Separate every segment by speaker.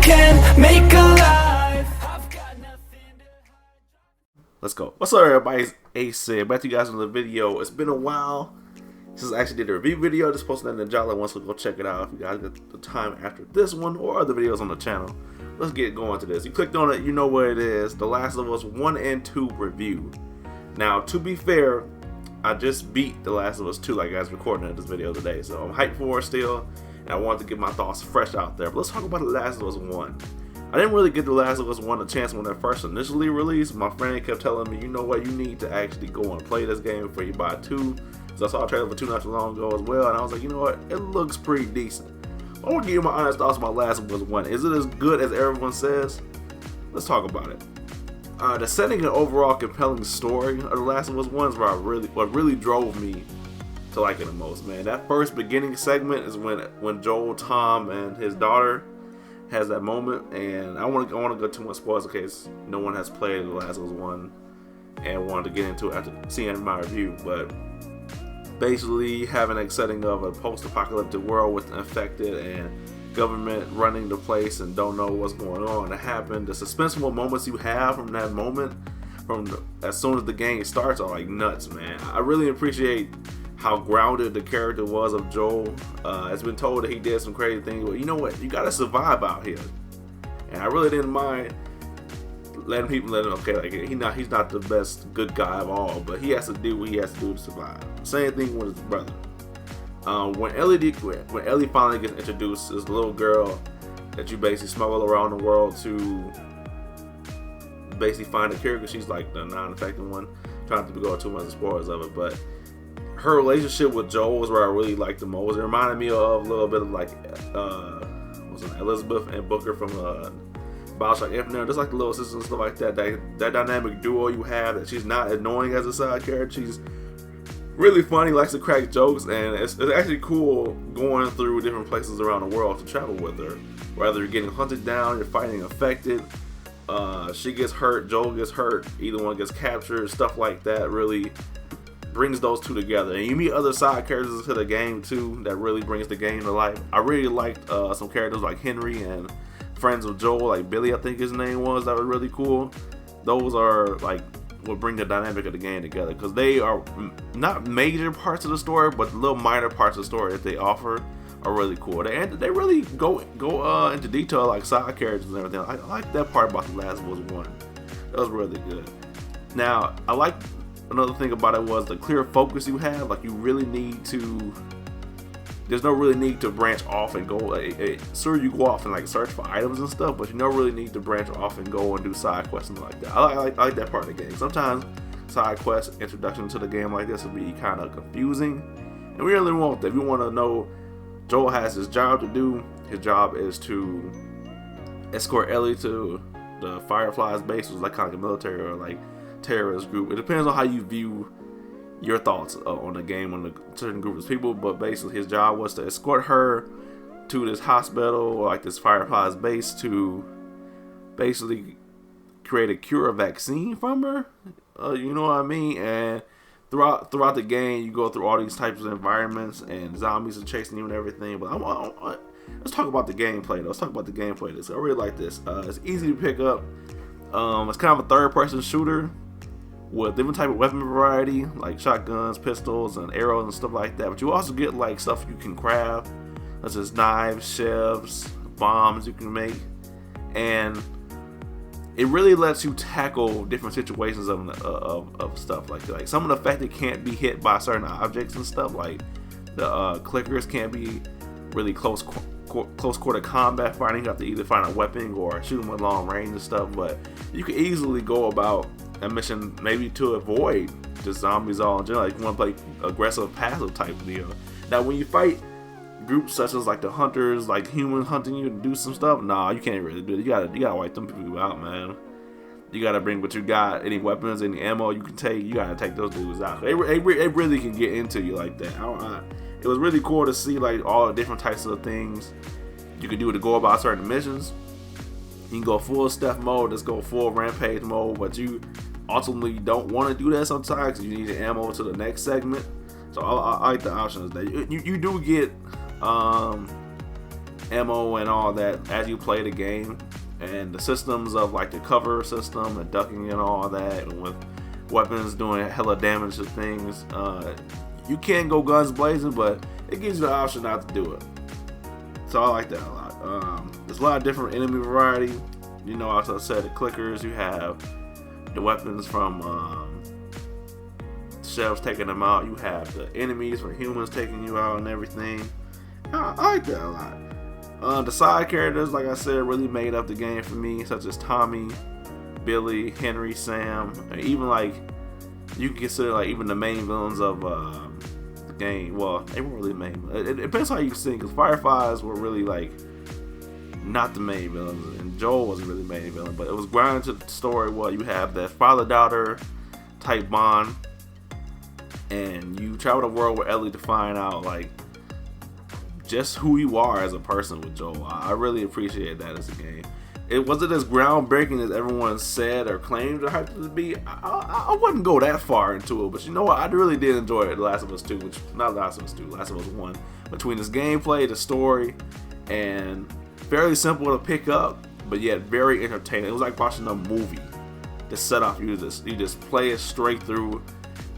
Speaker 1: can make alive. I've got nothing to hide.
Speaker 2: Let's go. What's up, everybody? It's Ace here. Back to you guys in the video. It's been a while since I actually did a review video. Just posted that in the Jolly one, so go check it out if you guys get the time after this one or other videos on the channel. Let's get going to this. You clicked on it, you know what it is. The Last of Us 1 and 2 review. Now, to be fair, I just beat The Last of Us 2 like I was recording this video today, so I'm hyped for it still, and I wanted to get my thoughts fresh out there. But let's talk about The Last of Us 1. I didn't really get The Last of Us 1 a chance when it first initially released. My friend kept telling me, you know what, you need to actually go and play this game before you buy 2. So I saw a trailer for 2 not too long ago as well, and I was like, you know what, it looks pretty decent. I want to give you my honest thoughts about Last of Us 1. Is it as good as everyone says? Let's talk about it. The setting and overall compelling story of The Last of Us 1 is what really drove me to like it the most, man. That first beginning segment is when Joel, Tom, and his daughter has that moment, and I want to go too much spoilers in case no one has played The Last of Us 1 and wanted to get into it after seeing my review, but basically having a setting of a post-apocalyptic world with infected and government running the place and don't know what's going on to happen. The suspenseful moments you have from that moment, as soon as the game starts, are like nuts, man. I really appreciate how grounded the character was of Joel. It's been told that he did some crazy things, but you know what? You gotta survive out here, and I really didn't mind letting people let him. Okay, like he's not the best good guy of all, but he has to do what he has to do to survive. Same thing with his brother. When Ellie finally gets introduced, this little girl that you basically smuggle around the world to basically find a cure, because she's like the non-infected one. Trying to go too much spoilers of it, but her relationship with Joel was where I really liked the most. It reminded me of a little bit of like Elizabeth and Booker from Bioshock Infinite, just like the little sisters and stuff like that. That dynamic duo you have, that she's not annoying as a side character. She's really funny, likes to crack jokes, and it's actually cool going through different places around the world to travel with her. Whether you're getting hunted down, you're fighting infected, she gets hurt, Joel gets hurt, either one gets captured, stuff like that really brings those two together. And you meet other side characters to the game too that really brings the game to life. I really liked some characters like Henry and friends of Joel, like Billy, I think his name was, that was really cool. Those are like what bring the dynamic of the game together, because they are not major parts of the story, but the little minor parts of the story that they offer are really cool. They really go into detail, like side characters and everything. I like that part about The Last of Us 1. That was really good. Now, I like another thing about it was the clear focus you have. Like, you really need to. There's no really need to branch off and go. Sure, you go off and like search for items and stuff, but you don't really need to branch off and go and do side quests and like that. I like that part of the game. Sometimes side quest introduction to the game like this will be kind of confusing, and we really want that. We want to know Joel has his job to do. His job is to escort Ellie to the Fireflies base, which is like kind of like a military or like terrorist group. It depends on how you view your thoughts on the game on a certain group of people, but basically his job was to escort her to this hospital or like this Fireflies base to basically create a cure, a vaccine from her. You know what I mean? And throughout the game, you go through all these types of environments and zombies are chasing you and everything. But let's talk about the gameplay though. Let's talk about the gameplay of this. I really like this. It's easy to pick up. It's kind of a third-person shooter with different type of weapon variety, like shotguns, pistols, and arrows and stuff like that. But you also get like stuff you can craft, such as knives, shivs, bombs you can make, and it really lets you tackle different situations of stuff like some of the affected can't be hit by certain objects and stuff. Like the clickers can't be really close quarter combat fighting. You have to either find a weapon or shoot them at long range and stuff. But you can easily go about a mission maybe to avoid just zombies all in general. Like you want to play aggressive, passive type deal. Now, when you fight groups such as like the hunters, like humans hunting you to do some stuff, nah, you can't really do it. You gotta wipe them people out, man. You gotta bring what you got, any weapons, any ammo you can take. You gotta take those dudes out. It really can get into you like that. It was really cool to see like all the different types of things you can do to go about certain missions. You can go full stealth mode, just go full rampage mode, but you ultimately don't want to do that sometimes because you need the ammo to the next segment. So I like the options that you do get ammo and all that as you play the game, and the systems of like the cover system and ducking and all that, and with weapons doing hella damage to things. You can go guns blazing, but it gives you the option not to do it. So I like that a lot. There's a lot of different enemy variety. You know, as I said, the clickers, you have the weapons from shells taking them out. You have the enemies from humans taking you out and everything. I like that a lot. The side characters, like I said, really made up the game for me, such as Tommy, Billy, Henry, Sam, and even like you can consider like even the main villains of the game. Well, they weren't really main. It depends how you see, because Fireflies were really like not the main villains, and Joel wasn't really the main villain, but it was grounded to the story. Well, you have that father-daughter type bond, and you travel the world with Ellie to find out like just who you are as a person with Joel. I really appreciate that as a game. It wasn't as groundbreaking as everyone said or claimed it had to be. I wouldn't go that far into it, but you know what? I really did enjoy it. The Last of Us 2, which not Last of Us 2, Last of Us 1. Between this gameplay, the story, and fairly simple to pick up, but yet very entertaining. It was like watching a movie. The setup, you just play it straight through.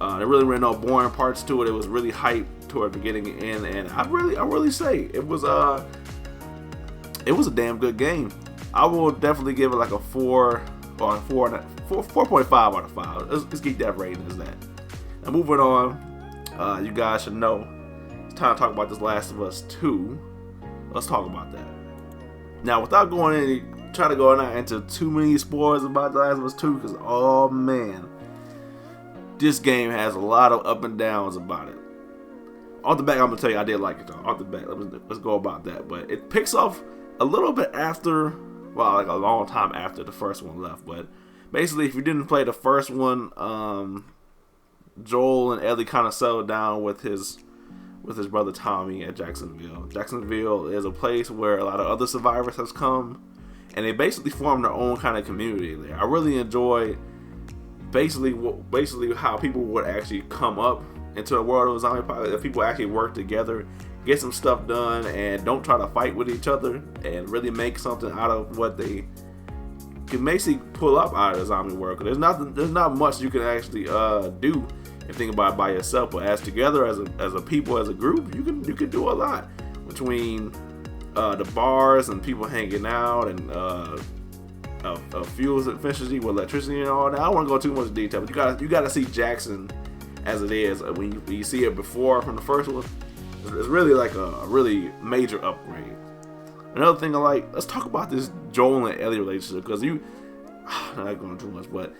Speaker 2: There really were no boring parts to it. It was really hyped toward the beginning and end, and I really say it was a damn good game. I will definitely give it like a 4.5 out of 5. Let's get that rating as that. Now moving on, you guys should know it's time to talk about this Last of Us 2. Let's talk about that. Now, without trying to go into too many spoilers about The Last of Us 2, because oh man, this game has a lot of up and downs about it. Off the back, I'm gonna tell you I did like it though. Off the back, let's go about that. But it picks off a little bit after, well, like a long time after the first one left. But basically, if you didn't play the first one, Joel and Ellie kind of settled down with his brother Tommy at Jacksonville. Jacksonville is a place where a lot of other survivors has come, and they basically formed their own kind of community there. I really enjoy basically how people would actually come up into a world of zombie apocalypse. If people actually work together, get some stuff done, and don't try to fight with each other, and really make something out of what they can basically pull up out of the zombie world. There's not much you can actually do if you think about it by yourself, but as together, as a people, as a group, you can do a lot between the bars and people hanging out and fuels efficiency with electricity and all that. I don't want to go too much detail, but you gotta see Jackson as it is. When you see it before from the first one, it's really like a really major upgrade. Another thing I like, let's talk about this Joel and Ellie relationship, because I'm not going too much, but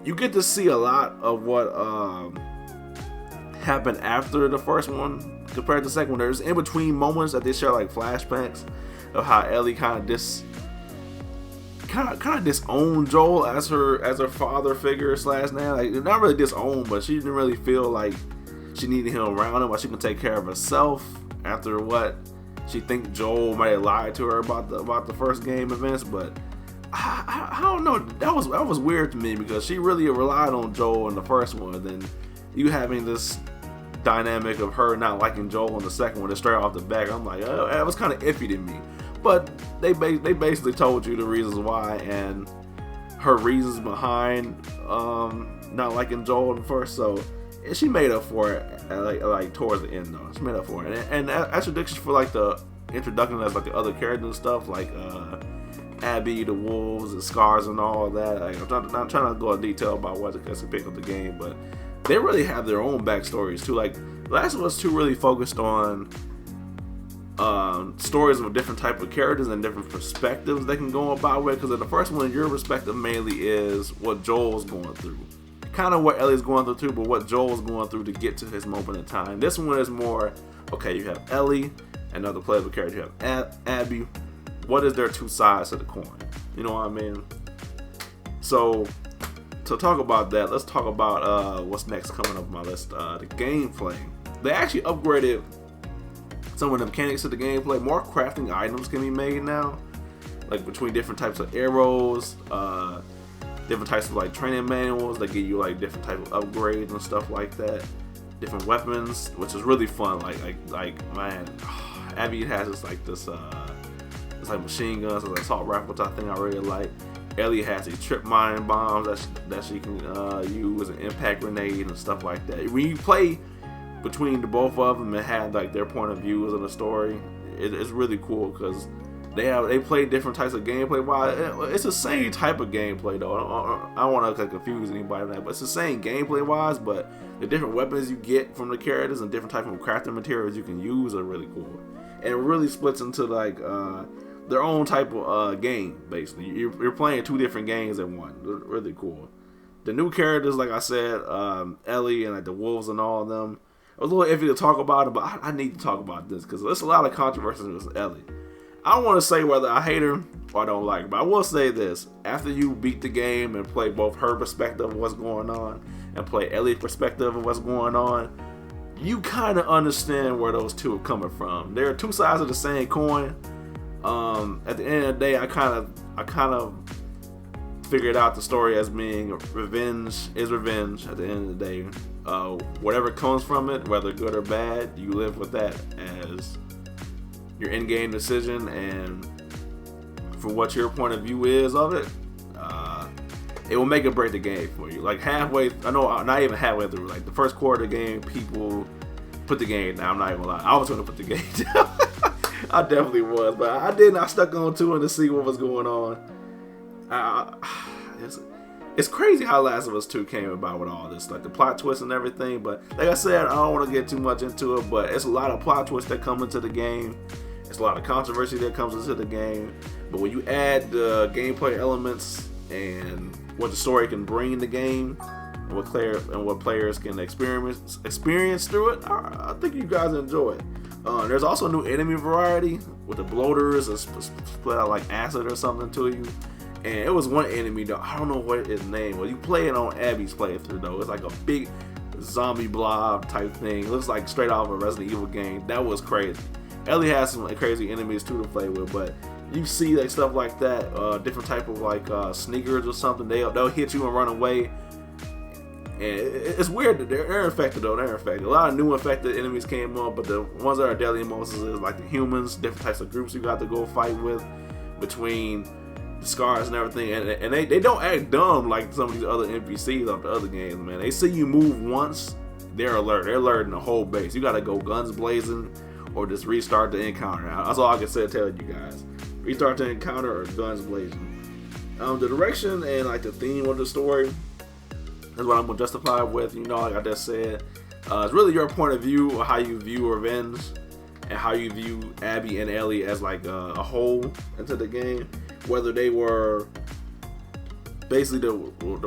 Speaker 2: you get to see a lot of what happened after the first one compared to the second one. There's in between moments that they share like flashbacks of how Ellie kind of disowned Joel as her father figure / now. Like, not really disowned, but she didn't really feel like she needed him around her while she can take care of herself after what she think Joel might have lied to her about the first game events. But I don't know, that was weird to me, because she really relied on Joel in the first one, and then you having this dynamic of her not liking Joel in the second one to straight off the back. I'm like, oh, that was kind of iffy to me. But they basically told you the reasons why and her reasons behind not liking Joel in the first. So she made up for it like towards the end though. She made up for it, and as predictions for like the introduction as like the other characters and stuff, like Abby, the wolves, and Scars, and all of that. Like, I'm not trying to go in detail about what it to pick up the game, but they really have their own backstories too. Like Last of Us 2 really focused on stories of different type of characters and different perspectives they can go about with. Because in the first one, your perspective mainly is what Joel's going through, kind of what Ellie's going through too, but what Joel's going through to get to his moment in time. This one is more, okay, you have Ellie, another playable character, you have Abby. What is their two sides of the coin? You know what I mean? So to talk about that, let's talk about what's next coming up on my list. The gameplay. They actually upgraded some of the mechanics of the gameplay. More crafting items can be made now, like between different types of arrows, different types of like training manuals that give you like different type of upgrades and stuff like that. Different weapons, which is really fun. Like man, Abby has this It's like machine guns, it's like assault rifle, which I think I really like. Ellie has these trip mine bombs that she can use, an impact grenade and stuff like that. When you play between the both of them and have like their point of views of the story, it's really cool because they play different types of gameplay. While it's the same type of gameplay though. I don't want to confuse anybody with that, but it's the same gameplay wise. But the different weapons you get from the characters and different type of crafting materials you can use are really cool. And it really splits into like their own type of game. Basically, you're playing two different games in one. They're really cool. The new characters, like I said, Ellie and like the wolves and all of them. I was a little iffy to talk about it, but I need to talk about this because there's a lot of controversy with Ellie. I don't want to say whether I hate her or I don't like her, but I will say this. After you beat the game and play both her perspective of what's going on and play Ellie's perspective of what's going on, you kind of understand where those two are coming from. There are two sides of the same coin. At the end of the day, I kind of figured out the story as being revenge is revenge. At the end of the day, whatever comes from it, whether good or bad, you live with that as your in-game decision, and for what your point of view is of it, it will make or break the game for you. Like halfway, I know, not even halfway through, like the first quarter of the game, people put the game down. I'm not even gonna lie, I was gonna put the game down. I definitely was, but I didn't. I stuck on to it to see what was going on. It's crazy how Last of Us 2 came about with all this, like the plot twists and everything. But like I said, I don't want to get too much into it, but it's a lot of plot twists that come into the game. It's a lot of controversy that comes into the game. But when you add the gameplay elements and what the story can bring in the game, and what players can experience through it, I think you guys enjoy it. There's also a new enemy variety with the bloaters that split out like acid or something to you. And it was one enemy though, I don't know what his name was. You play it on Abby's playthrough though. It's like a big zombie blob type thing. It looks like straight off a Resident Evil game. That was crazy. Ellie has some crazy enemies too to play with, but you see like stuff like that, different type of like sneakers or something. They'll hit you and run away. And it's weird that they're infected though. They're infected. A lot of new infected enemies came up, but the ones that are deadly most is like the humans, different types of groups you got to go fight with between the scars and everything. And they don't act dumb like some of these other NPCs of the other games, man. They see you move once, they're alert. They're alerting the whole base. You got to go guns blazing or just restart the encounter. That's all I can say. Tell you guys, restart the encounter or guns blazing. The direction and like the theme of the story is what I'm gonna justify with. You know, like I just said, it's really your point of view of how you view revenge and how you view Abby and Ellie as like a whole into the game. Whether they were basically the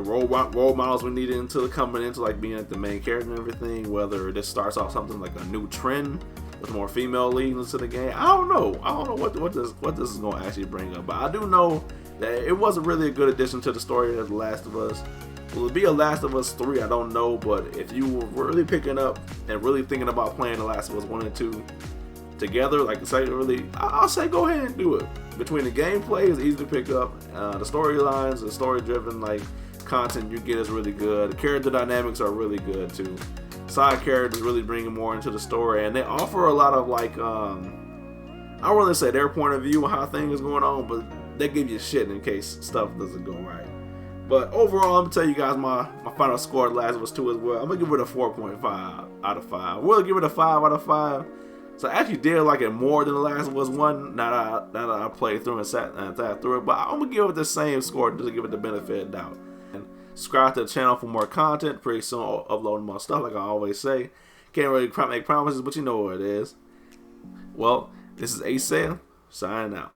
Speaker 2: role models we needed into coming into like being like the main character and everything. Whether this starts off something like a new trend with more female leads into the game. I don't know what this is gonna actually bring up, but I do know that it wasn't really a good addition to the story of The Last of Us. Will it be a Last of Us 3? I don't know, but if you were really picking up and really thinking about playing The Last of Us 1 and 2 together, like I say, really, I'll say go ahead and do it. Between the gameplay is easy to pick up, the storylines, the story-driven like content you get is really good. The character dynamics are really good too. Side characters really bringing more into the story, and they offer a lot of like I don't really say their point of view on how things is going on, but they give you shit in case stuff doesn't go right. But overall, I'm gonna tell you guys my final score of Last of Us 2 as well. I'm gonna give it a 4.5 out of 5. We'll give it a 5 out of 5. So I actually did like it more than The Last of Us 1 now that I played through and sat through it. But I'm gonna give it the same score just to give it the benefit of the doubt. And subscribe to the channel for more content. Pretty soon I'll upload more stuff like I always say. Can't really make promises, but you know what it is. Well, this is Asale, signing out.